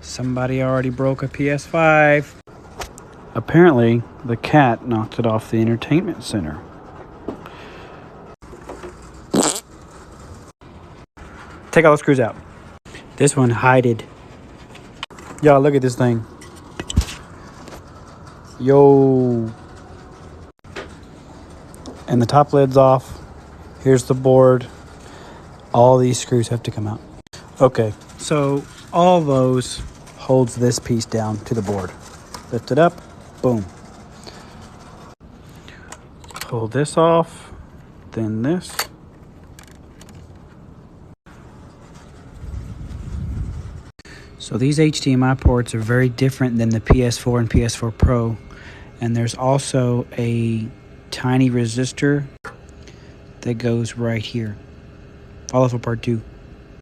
Somebody already broke a PS5. Apparently, the cat knocked it off the entertainment center. Take all the screws out. This one hided. Y'all, look at this thing. Yo. And the top lid's off. Here's the board. All these screws have to come out. Okay, so all those holds this piece down to the board. Lift it up, boom. Pull this off, then this. So these HDMI ports are very different than the PS4 and PS4 Pro. And there's also a tiny resistor that goes right here. Follow for part 2.